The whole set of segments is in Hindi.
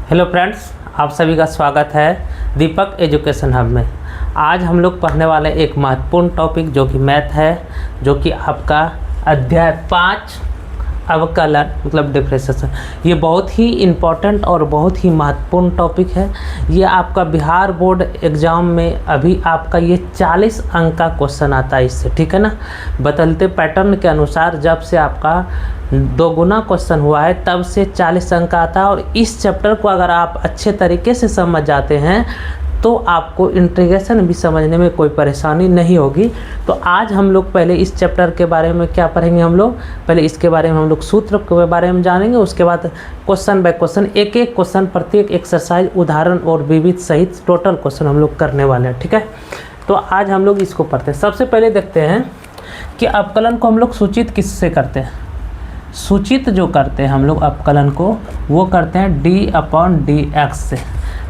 हेलो फ्रेंड्स, आप सभी का स्वागत है दीपक एजुकेशन हब में। आज हम लोग पढ़ने वाले एक महत्वपूर्ण टॉपिक जो कि मैथ है, जो कि आपका अध्याय 5 अवकलन मतलब डिफरेंशिएशन। ये बहुत ही इम्पोर्टेंट और बहुत ही महत्वपूर्ण टॉपिक है। ये आपका बिहार बोर्ड एग्ज़ाम में अभी आपका ये 40 अंक का क्वेश्चन आता है इससे, ठीक है ना। बदलते पैटर्न के अनुसार जब से आपका 2 गुना क्वेश्चन हुआ है तब से 40 अंक का आता है। और इस चैप्टर को अगर आप अच्छे तरीके से समझ जाते हैं तो आपको इंटीग्रेशन भी समझने में कोई परेशानी नहीं होगी। तो आज हम लोग पहले इस चैप्टर के बारे में क्या पढ़ेंगे, हम लोग पहले इसके बारे में हम लोग सूत्र के बारे में जानेंगे। उसके बाद क्वेश्चन बाय क्वेश्चन एक एक क्वेश्चन, प्रत्येक एक्सरसाइज, उदाहरण और विविध सहित टोटल क्वेश्चन हम लोग करने वाले हैं, ठीक है। तो आज हम लोग इसको पढ़ते हैं। सबसे पहले देखते हैं कि अवकलन को हम लोग सूचित किससे करते हैं। सूचित जो करते हैं हम लोग अवकलन को, वो करते हैं d/dx से।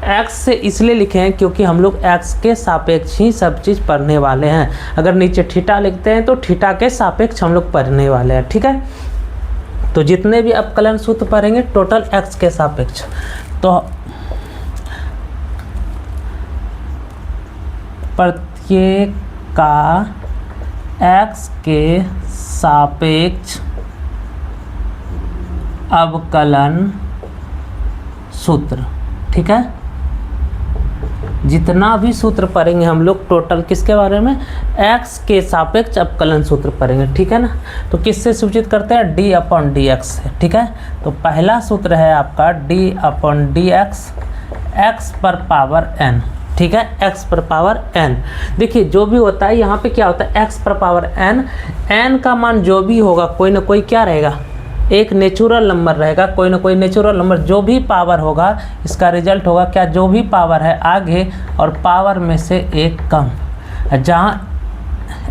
x से इसलिए लिखे हैं क्योंकि हम लोग x के सापेक्ष ही सब चीज़ पढ़ने वाले हैं। अगर नीचे थीटा लिखते हैं तो थीटा के सापेक्ष हम लोग पढ़ने वाले हैं, ठीक है। तो जितने भी अवकलन सूत्र पढ़ेंगे टोटल x के सापेक्ष। तो प्रत्येक का x के सापेक्ष अवकलन सूत्र, ठीक है। जितना भी सूत्र पढ़ेंगे हम लोग टोटल किसके बारे में, x के सापेक्ष अवकलन सूत्र पढ़ेंगे, ठीक है ना। तो किससे सूचित करते हैं, d/dx से, ठीक है। तो पहला सूत्र है आपका d/dx x पर पावर n, ठीक है, x पर पावर n। देखिए जो भी होता है यहाँ पे क्या होता है, x पर पावर n, n का मान जो भी होगा कोई ना कोई क्या रहेगा, एक नेचुरल नंबर रहेगा, कोई ना कोई नेचुरल नंबर। जो भी पावर होगा इसका रिजल्ट होगा क्या, जो भी पावर है आगे और पावर में से एक कम, जहाँ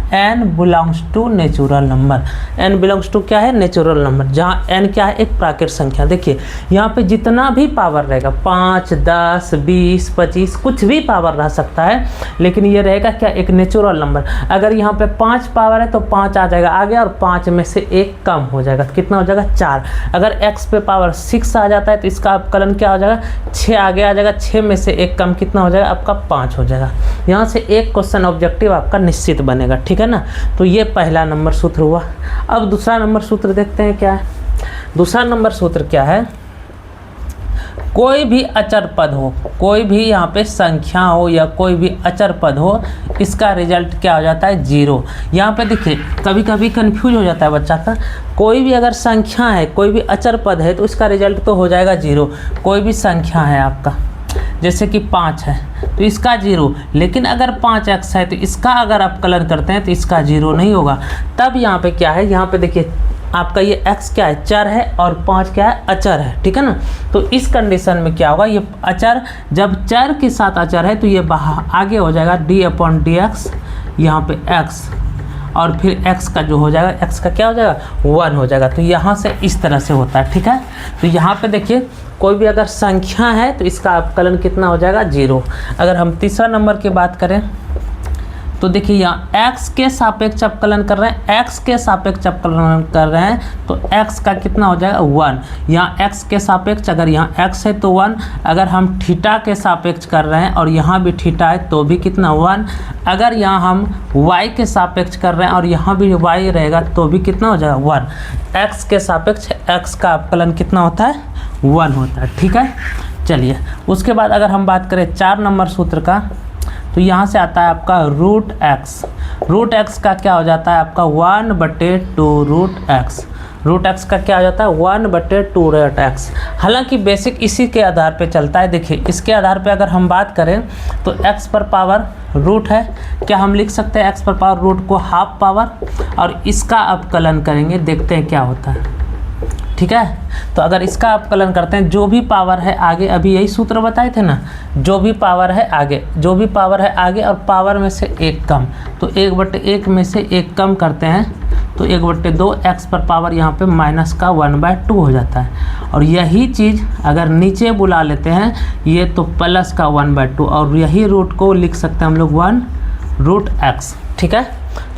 n belongs to natural number. n belongs to क्या है, नेचुरल नंबर, जहाँ n क्या है, एक प्राकृत संख्या। देखिए यहाँ पे जितना भी पावर रहेगा 5, 10, 20, 25 कुछ भी पावर रह सकता है, लेकिन ये रहेगा क्या, एक नेचुरल नंबर। अगर यहाँ पे 5 पावर है तो 5 आ जाएगा आगे और 5 में से एक कम हो जाएगा, तो कितना हो जाएगा, 4। अगर x पे पावर 6 आ जाता है तो इसका अवकलन क्या हो जाएगा, 6 आगे आ जाएगा, 6 में से एक कम कितना हो जाएगा, आपका 5 हो जाएगा। यहाँ से एक क्वेश्चन ऑब्जेक्टिव आपका निश्चित बनेगा, ठीक है ना। तो ये पहला नंबर सूत्र हुआ। अब दूसरा नंबर सूत्र देखते हैं क्या है। दूसरा नंबर सूत्र क्या है, कोई भी अचर पद हो, कोई भी यहाँ पे संख्या हो या कोई भी अचर पद हो, इसका रिजल्ट क्या हो जाता है, 0। यहाँ पे देखिए कभी कभी कंफ्यूज हो जाता है बच्चा का। कोई भी अगर संख्या है, कोई भी अचर पद है तो इसका रिजल्ट तो हो जाएगा 0। कोई भी संख्या है आपका, जैसे कि 5 है तो इसका 0, लेकिन अगर 5x है तो इसका अगर अवकलन करते हैं तो इसका 0 नहीं होगा। तब यहाँ पे क्या है, यहाँ पे देखिए आपका ये x क्या है, चर है, और 5 क्या है, अचर है, ठीक है ना। तो इस कंडीशन में क्या होगा, ये अचर जब चर के साथ अचर है तो ये आगे हो जाएगा d/dx, यहाँ पे x, और फिर x का जो हो जाएगा, x का क्या हो जाएगा, 1 हो जाएगा। तो यहाँ से इस तरह से होता है, ठीक है। तो यहाँ पे देखिए कोई भी अगर संख्या है तो इसका अवकलन कितना हो जाएगा, 0। अगर हम तीसरा नंबर की बात करें तो देखिए यहाँ x के सापेक्ष अवकलन कर रहे हैं, x के सापेक्ष अवकलन कर रहे हैं तो x का कितना हो जाएगा, 1। यहाँ x के सापेक्ष, अगर यहाँ x है तो 1। अगर हम थीटा के सापेक्ष कर रहे हैं और यहाँ भी थीटा है तो भी कितना, 1। अगर यहाँ हम y के सापेक्ष कर रहे हैं और यहाँ भी y रहेगा तो भी कितना हो जाएगा, 1। x के सापेक्ष x का अवकलन कितना होता है, 1 होता है, ठीक है। चलिए उसके बाद अगर हम बात करें 4 नंबर सूत्र का, तो यहाँ से आता है आपका √x। √x का क्या हो जाता है आपका 1/2 √x। √x का क्या हो जाता है, 1/2 √x। हालांकि बेसिक इसी के आधार पे चलता है। देखिए इसके आधार पे अगर हम बात करें तो x पर पावर रूट है, क्या हम लिख सकते हैं x पर पावर रूट को हाफ पावर, और इसका अवकलन करेंगे, देखते हैं क्या होता है, ठीक है। तो अगर इसका अवकलन करते हैं, जो भी पावर है आगे, अभी यही सूत्र बताए थे ना, जो भी पावर है आगे, जो भी पावर है आगे और पावर में से एक कम, तो 1/1 में से एक कम करते हैं तो 1/2 x पर पावर यहाँ पे माइनस का 1/2 हो जाता है। और यही चीज़ अगर नीचे बुला लेते हैं, ये तो प्लस का 1/2, और यही रूट को लिख सकते हैं हम लोग 1√x, ठीक है।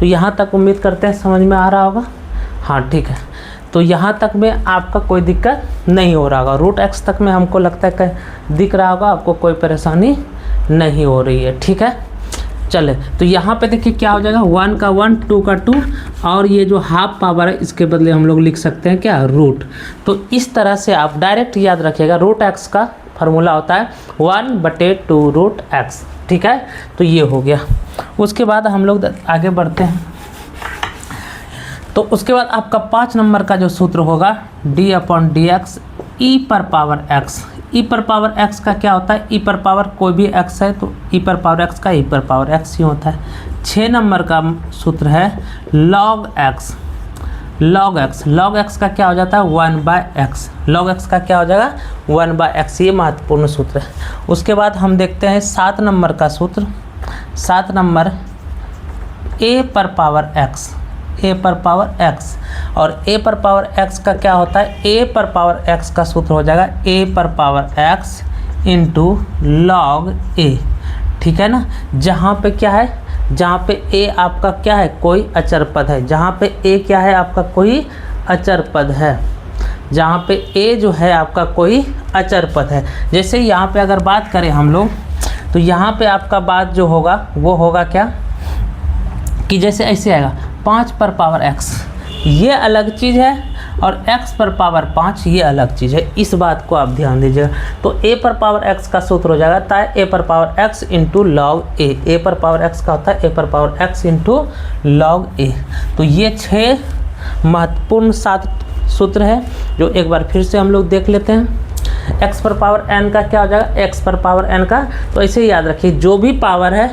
तो यहाँ तक उम्मीद करते हैं समझ में आ रहा होगा। हाँ ठीक है। तो यहाँ तक में आपका कोई दिक्कत नहीं हो रहा होगा। रूट एक्स तक में हमको लगता है कि दिख रहा होगा, आपको कोई परेशानी नहीं हो रही है, ठीक है। चले तो यहाँ पे देखिए क्या हो जाएगा, 1 का 1, 2 का 2, और ये जो हाफ पावर है इसके बदले हम लोग लिख सकते हैं क्या, रूट। तो इस तरह से आप डायरेक्ट याद रखिएगा, रूट एक्स का फार्मूला होता है 1/2 रूट एक्स, ठीक है। तो ये हो गया। उसके बाद हम लोग आगे बढ़ते हैं। तो उसके बाद आपका 5 नंबर का जो सूत्र होगा d/dx e पर पावर x। e पर पावर x का क्या होता है, e पर पावर कोई भी x है तो e पर पावर x का e पर पावर x ही होता है। 6 नंबर का सूत्र है log x। log x का क्या हो जाता है 1/x। log x का क्या हो जाएगा 1/x। ये महत्वपूर्ण सूत्र है। उसके बाद हम देखते हैं 7 नंबर का सूत्र। 7 नंबर a पर पावर x, a पर पावर x, और a पर पावर x का क्या होता है, a पर पावर x का सूत्र हो जाएगा a पर power x into log a, ठीक है ना। जहाँ पे क्या है, जहाँ पे a आपका क्या है, कोई अचर पद है। जहाँ पे a क्या है आपका, कोई अचर पद है। जहाँ पे a जो है आपका कोई अचर पद है। जैसे यहाँ पे अगर बात करें हम लोग, तो यहाँ पे आपका बात जो होगा वो होगा क्या, कि जैसे ऐसे आएगा 5 पर पावर x, ये अलग चीज़ है, और x पर पावर 5 ये अलग चीज़ है। इस बात को आप ध्यान दीजिएगा। तो a पर पावर x का सूत्र हो जाएगा ताकि a पर power x into log a। a पर पावर x का होता है a पर power x into log a। तो ये 6 महत्वपूर्ण 7 सूत्र है जो एक बार फिर से हम लोग देख लेते हैं। x पर पावर n का क्या हो जाएगा, x पर पावर n का, तो ऐसे ही याद रखिए जो भी पावर है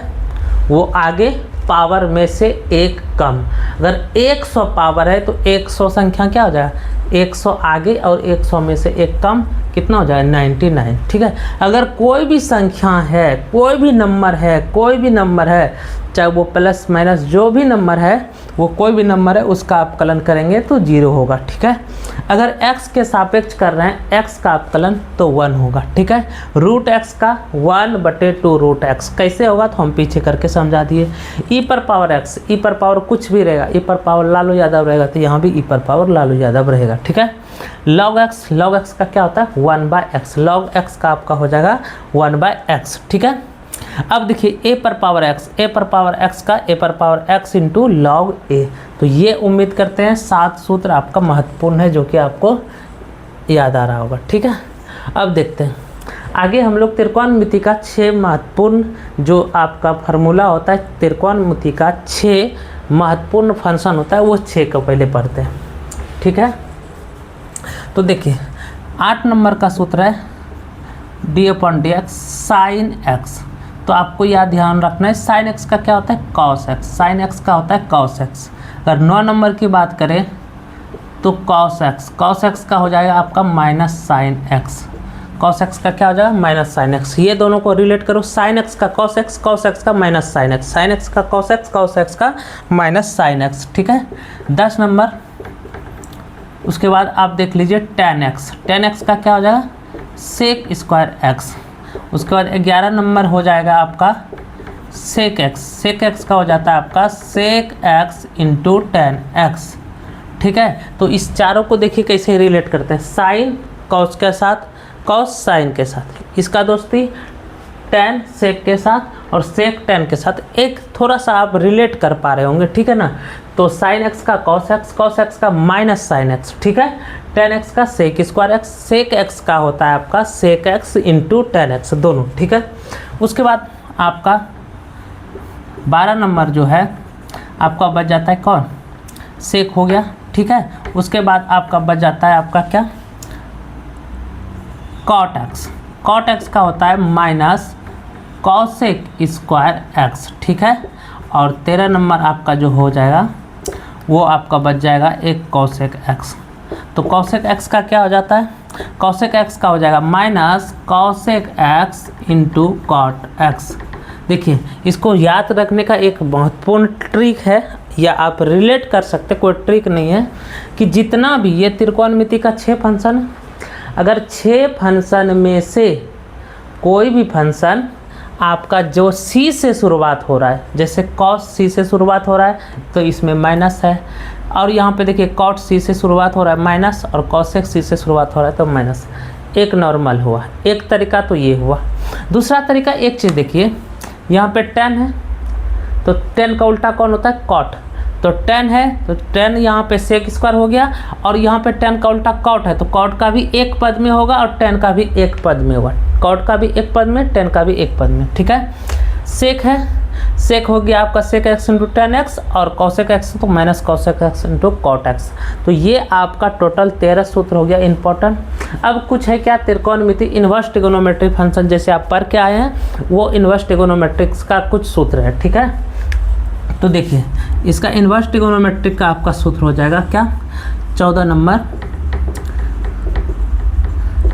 वो आगे पावर में से एक कम। अगर 100 पावर है तो 100 संख्या क्या हो जाएगा, 100 आगे और 100 में से एक कम, कितना हो जाएगा 99, ठीक है। अगर कोई भी संख्या है, कोई भी नंबर है, चाहे वो प्लस माइनस जो भी नंबर है, वो कोई भी नंबर है, उसका अपकलन करेंगे तो 0 होगा, ठीक है। अगर x के सापेक्ष कर रहे हैं, x का अपकलन तो 1 होगा, ठीक है। रूट x का 1/2 रूट x कैसे होगा तो हम पीछे करके समझा दिए। e पर पावर x, e पर पावर कुछ भी रहेगा, e पर पावर लालू यादव रहेगा तो यहाँ भी e पर पावर लालू यादव रहेगा, ठीक है। log x का क्या होता है 1/x। log x का आपका हो जाएगा 1/x, ठीक है। अब देखिए a पर पावर x का a पर power x into log a। तो ये उम्मीद करते हैं 7 सूत्र आपका महत्वपूर्ण है जो कि आपको याद आ रहा होगा, ठीक है। अब देखते हैं आगे हम लोग त्रिकोणमिति का 6 महत्वपूर्ण जो आपका फार्मूला होता है, त्रिकोणमिति का 6 महत्वपूर्ण फंक्शन होता है, वो 6 को पहले पढ़ते हैं, ठीक है। तो देखिए 8 नंबर का सूत्र है d/dx साइन x। तो आपको यह ध्यान रखना है साइन x का क्या होता है cos x, साइन x का होता है cos x। अगर 9 नंबर की बात करें तो cos x का हो जाएगा आपका minus sine x। cos x का क्या हो जाएगा माइनस साइन x। ये दोनों को रिलेट करो, साइन x का cos x का minus sine x, sine x का cos x का माइनस साइन x, ठीक है। 10 नंबर उसके बाद आप देख लीजिए tan x का क्या हो जाएगा सेक स्क्वायर x। उसके बाद 11 नंबर हो जाएगा आपका सेक x का हो जाता है आपका सेक x इंटू टेन x, ठीक है। तो इस चारों को देखिए कैसे रिलेट करते हैं, साइन कॉस के साथ, कॉस साइन के साथ, इसका दोस्ती टेन सेक के साथ और सेक टेन के साथ एक थोड़ा सा आप रिलेट कर पा रहे होंगे, ठीक है ना। तो साइन x का कॉस x का माइनस साइन x, ठीक है। टेन x का सेक स्क्वायर x, सेक x का होता है आपका सेक x इंटू टेन x, दोनों, ठीक है। उसके बाद आपका 12 नंबर जो है आपका बच जाता है कौन, सेक हो गया, ठीक है। उसके बाद आपका बच जाता है आपका क्या कॉट x का होता है माइनस कॉसेक स्क्वायर x, ठीक है। और 13 नंबर आपका जो हो जाएगा वो आपका बच जाएगा एक कॉसेक x। तो कॉसेक x का क्या हो जाता है, कॉसेक x का हो जाएगा minus cosec x into cot x। देखिए इसको याद रखने का एक महत्वपूर्ण ट्रिक है, या आप रिलेट कर सकते, कोई ट्रिक नहीं है, कि जितना भी ये त्रिकोणमिति का 6 फंक्शन, अगर 6 फंक्शन में से कोई भी फंक्शन आपका जो c से शुरुआत हो रहा है, जैसे cos c से शुरुआत हो रहा है तो इसमें माइनस है, और यहाँ पे देखिए cot c से शुरुआत हो रहा है माइनस और cosec c से शुरुआत हो रहा है तो माइनस, एक नॉर्मल हुआ। एक तरीका तो ये हुआ। दूसरा तरीका एक चीज़ देखिए, यहाँ पे tan है तो tan का उल्टा कौन होता है cot, तो tan है तो tan यहाँ पे sec स्क्वायर हो गया, और यहाँ पे tan का उल्टा cot है तो cot का भी एक पद में होगा और tan का भी एक पद में होगा, cot का भी एक पद में, tan का भी एक पद में, ठीक है। sec है, sec हो गया आपका sec x into tan x, और cosec x तो minus cosec x into cot x। तो ये आपका टोटल 13 सूत्र हो गया इंपॉर्टेंट। अब कुछ है क्या, त्रिकोणमिति इन्वर्स ट्रिगोनोमेट्रिक फंक्शन जैसे आप पढ़ के आए हैं, वो इन्वर्स ट्रिगोनोमेट्रिक्स का कुछ सूत्र है, ठीक है। तो देखिए इसका इन्वर्स ट्रिगोनोमेट्रिक का आपका सूत्र हो जाएगा क्या, 14 number,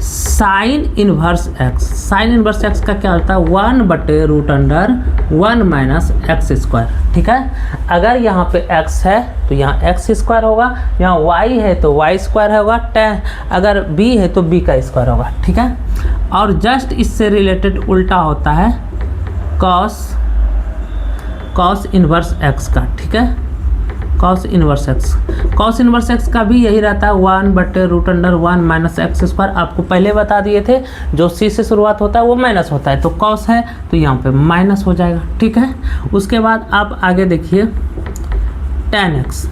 sign inverse x. Sign inverse x का क्या होता है, 1/√1 माइनस एक्स स्क्वायर, ठीक है। अगर यहाँ पे x है तो यहाँ x स्क्वायर होगा, यहाँ y है तो y स्क्वायर होगा, अगर b है तो b का स्क्वायर होगा, ठीक है। और जस्ट इससे रिलेटेड उल्टा होता है cos इन्वर्स x का, ठीक है, cos inverse x। cos inverse x का भी यही रहता है 1/√1 माइनस एक्स स्क्वायर। आपको पहले बता दिए थे जो c से शुरुआत होता है वो माइनस होता है, तो cos है तो यहाँ पे माइनस हो जाएगा, ठीक है। उसके बाद आप आगे देखिए tan x,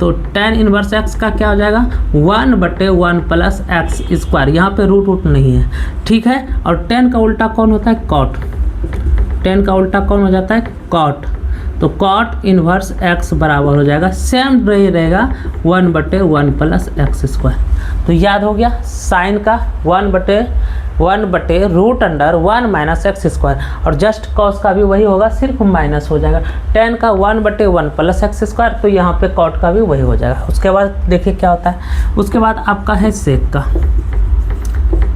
तो tan इन्वर्स x का क्या हो जाएगा 1/1 प्लस एक्स स्क्वायर, यहाँ पे रूट नहीं है, ठीक है। और tan का उल्टा कौन होता है cot, tan का उल्टा कौन हो जाता है cot, तो cot इन्वर्स x बराबर हो जाएगा, सेम रहेगा 1/1 प्लस एक्स स्क्वायर। तो याद हो गया साइन का 1/√1 माइनस एक्स स्क्वायर, और जस्ट cos का भी वही होगा, सिर्फ माइनस हो जाएगा। tan का 1/1 प्लस एक्स स्क्वायर, तो यहाँ पे cot का भी वही हो जाएगा। उसके बाद देखिए क्या होता है, उसके बाद आपका है sec का,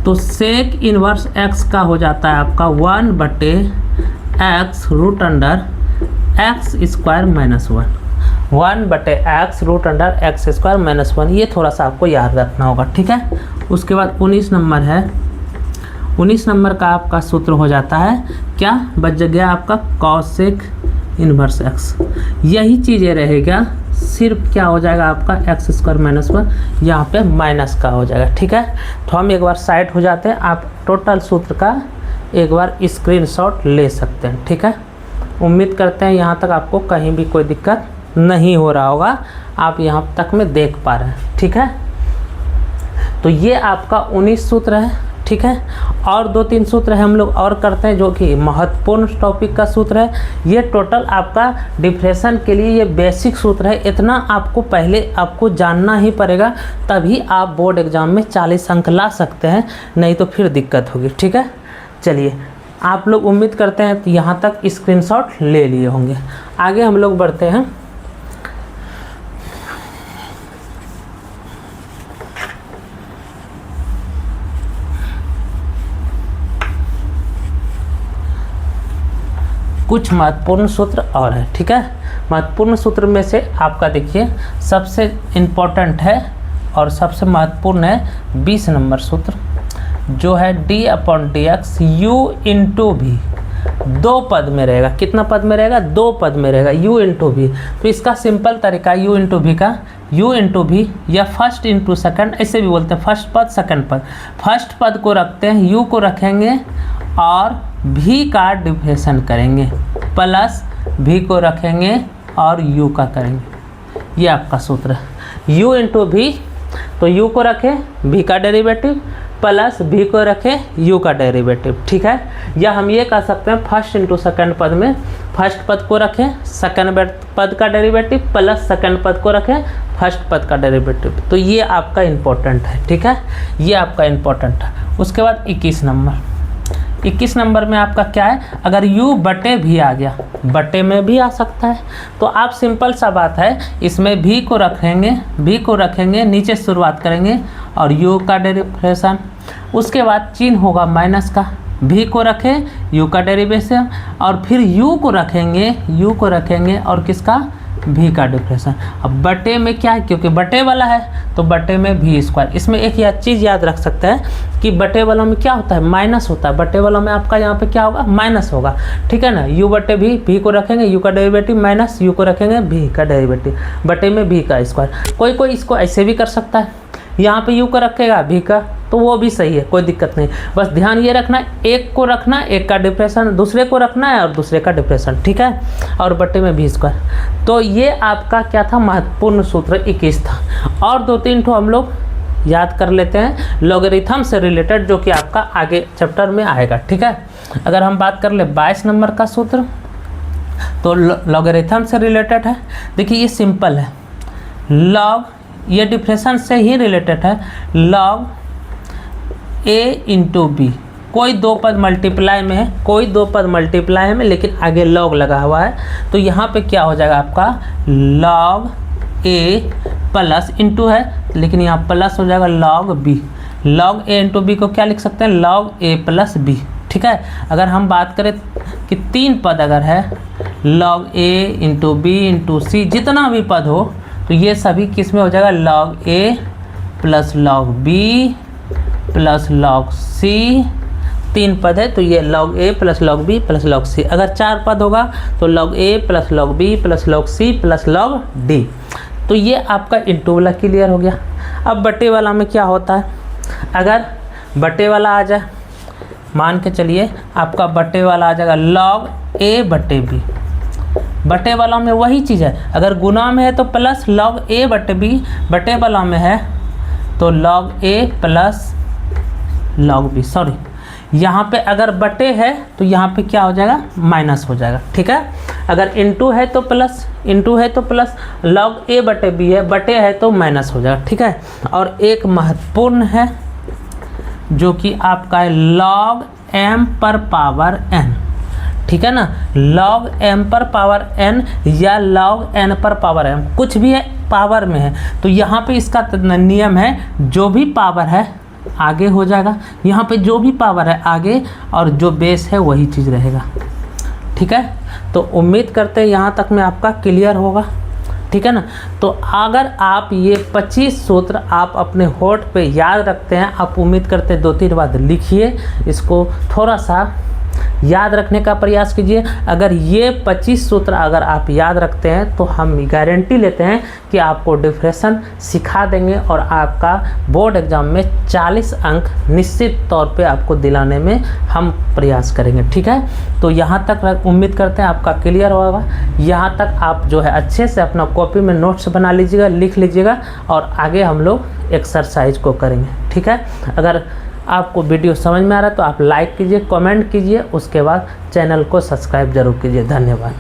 तो sec इन्वर्स x का हो जाता है आपका 1/x square minus 1/x square minus 1। ये थोड़ा सा आपको याद रखना होगा, ठीक है। उसके बाद 19 नंबर है, 19 नंबर का आपका सूत्र हो जाता है क्या, बच गया आपका cosec इन्वर्स x। यही चीज़ें रहेगा, सिर्फ क्या हो जाएगा आपका एक्स स्क्वायर माइनस 1, यहाँ पे माइनस का हो जाएगा, ठीक है। तो हम एक बार साइड हो जाते हैं, आप टोटल सूत्र का एक बार स्क्रीनशॉट ले सकते हैं, ठीक है। उम्मीद करते हैं यहाँ तक आपको कहीं भी कोई दिक्कत नहीं हो रहा होगा, आप यहाँ तक में देख पा रहे हैं, ठीक है। तो ये आपका 19 सूत्र है, ठीक है। और 2-3 सूत्र है हम लोग और करते हैं जो कि महत्वपूर्ण टॉपिक का सूत्र है। ये टोटल आपका डिप्रेशन के लिए ये बेसिक सूत्र है, इतना आपको पहले आपको जानना ही पड़ेगा, तभी आप बोर्ड एग्जाम में 40 अंक ला सकते हैं, नहीं तो फिर दिक्कत होगी, ठीक है। चलिए आप लोग उम्मीद करते हैं तो यहाँ तक स्क्रीनशॉट ले लिए होंगे। आगे हम लोग बढ़ते हैं। कुछ महत्वपूर्ण सूत्र और है, ठीक है। महत्वपूर्ण सूत्र में से आपका देखिए सबसे इम्पोर्टेंट है और सबसे महत्वपूर्ण है 20 नंबर सूत्र, जो है d/dx u इंटू भी, 2 पद में रहेगा। कितना पद में रहेगा, 2 पद में रहेगा, u इंटू भी। तो इसका सिंपल तरीका u इंटू भी का, u इंटू भी या फर्स्ट इंटू सेकंड ऐसे भी बोलते हैं, फर्स्ट पद सेकंड पद। फर्स्ट पद को रखते हैं, u को रखेंगे और भी का डिफरेंशिएशन करेंगे, प्लस भी को रखेंगे और u का करेंगे। ये आपका सूत्र है, u इंटू भी, तो u को रखें v का डेरिवेटिव प्लस भी को रखें u का डेरिवेटिव, ठीक है। या हम ये कह सकते हैं फर्स्ट इंटू सेकंड पद में फर्स्ट पद को रखें सेकंड पद का डेरिवेटिव प्लस सेकंड पद को रखें फर्स्ट पद का डेरिवेटिव। तो ये आपका इम्पोर्टेंट है, ठीक है, ये आपका इम्पोर्टेंट है। उसके बाद 21 नंबर में आपका क्या है, अगर u बटे भी आ गया, बटे में भी आ सकता है, तो आप सिंपल सा बात है, इसमें भी को रखेंगे नीचे शुरुआत करेंगे और u का डेरिवेशन, उसके बाद चिन्ह होगा माइनस का, भी को रखें u का डेरिवेशन और फिर u को रखेंगे और किसका, भी का डिफरेंशिएशन। अब बटे में क्या है, क्योंकि बटे वाला है तो बटे में भी स्क्वायर। इसमें एक यह चीज़ याद रख सकते हैं कि बटे वालों में क्या होता है, माइनस होता है। बटे वालों में आपका यहाँ पे क्या होगा, माइनस होगा, ठीक है ना। u बटे भी को रखेंगे u का डेरिवेटिव माइनस u को रखेंगे भी का डेरिवेटिव, बटे में भी का स्क्वायर। कोई इसको ऐसे भी कर सकता है, यहाँ पे u का रखेगा भी का, तो वो भी सही है, कोई दिक्कत नहीं। बस ध्यान ये रखना है, एक को रखना है, एक का डिप्रेशन, दूसरे को रखना है और दूसरे का डिप्रेशन, ठीक है, और बटे में भी स्क्वायर। तो ये आपका क्या था, महत्वपूर्ण सूत्र 21 था। और 2-3 ठो हम लोग याद कर लेते हैं लॉगरिथम से रिलेटेड, जो कि आपका आगे चैप्टर में आएगा, ठीक है। अगर हम बात कर ले 22 नंबर का सूत्र, तो लॉगरिथम से रिलेटेड है। देखिए ये सिंपल है, लॉग, ये डिफरेंशन से ही रिलेटेड है, लॉग a इंटू बी। कोई दो पद मल्टीप्लाई में है, कोई दो पद मल्टीप्लाई में, लेकिन आगे लॉग लगा हुआ है, तो यहाँ पे क्या हो जाएगा आपका लॉग a प्लस इंटू है, लेकिन यहाँ प्लस हो जाएगा log b। Log a into B को क्या लिख सकते हैं, लॉग a प्लस b, ठीक है। अगर हम बात करें कि 3 पद अगर है, log a into B into C, जितना भी पद हो, तो ये सभी किस में हो जाएगा, log a plus log b plus log c। 3 पद है तो ये log a plus log b plus log c। अगर 4 पद होगा तो log a plus log b plus log c plus log d। तो ये आपका इंटू वाला क्लियर हो गया। अब बटे वाला में क्या होता है, अगर बटे वाला आ जाए, मान के चलिए आपका बटे वाला आ जाएगा लॉग a बटे b। बटे वाला में वही चीज़ है, अगर गुना में है तो प्लस लॉग a बटे b, बटे वाला में है तो log a plus log b। Sorry, यहाँ पे अगर बटे है तो यहाँ पे क्या हो जाएगा, माइनस हो जाएगा, ठीक है। अगर इंटू है तो प्लस, इंटू है तो प्लस, लॉग a बटे b है, बटे है तो माइनस हो जाएगा, ठीक है। और एक महत्वपूर्ण है जो कि आपका है लॉग m पर पावर n, ठीक है ना। लॉग m पर पावर n या लॉग n पर पावर m, कुछ भी है पावर में है, तो यहाँ पे इसका नियम है, जो भी पावर है आगे हो जाएगा। यहाँ पे जो भी पावर है आगे, और जो बेस है वही चीज़ रहेगा, ठीक है। तो उम्मीद करते हैं यहाँ तक में आपका क्लियर होगा, ठीक है ना। तो अगर आप ये 25 सूत्र आप अपने होठ पे याद रखते हैं, आप उम्मीद करते हैं 2-3 बार लिखिए, इसको थोड़ा सा याद रखने का प्रयास कीजिए। अगर ये 25 सूत्र अगर आप याद रखते हैं तो हम गारंटी लेते हैं कि आपको डिफरेंशन सिखा देंगे और आपका बोर्ड एग्ज़ाम में 40 अंक निश्चित तौर पे आपको दिलाने में हम प्रयास करेंगे, ठीक है। तो यहाँ तक उम्मीद करते हैं आपका क्लियर होगा। यहाँ तक आप जो है अच्छे से अपना कॉपी में नोट्स बना लीजिएगा, लिख लीजिएगा, और आगे हम लोग एक्सरसाइज को करेंगे, ठीक है। अगर आपको वीडियो समझ में आ रहा है तो आप लाइक कीजिए, कमेंट कीजिए, उसके बाद चैनल को सब्सक्राइब जरूर कीजिए। धन्यवाद।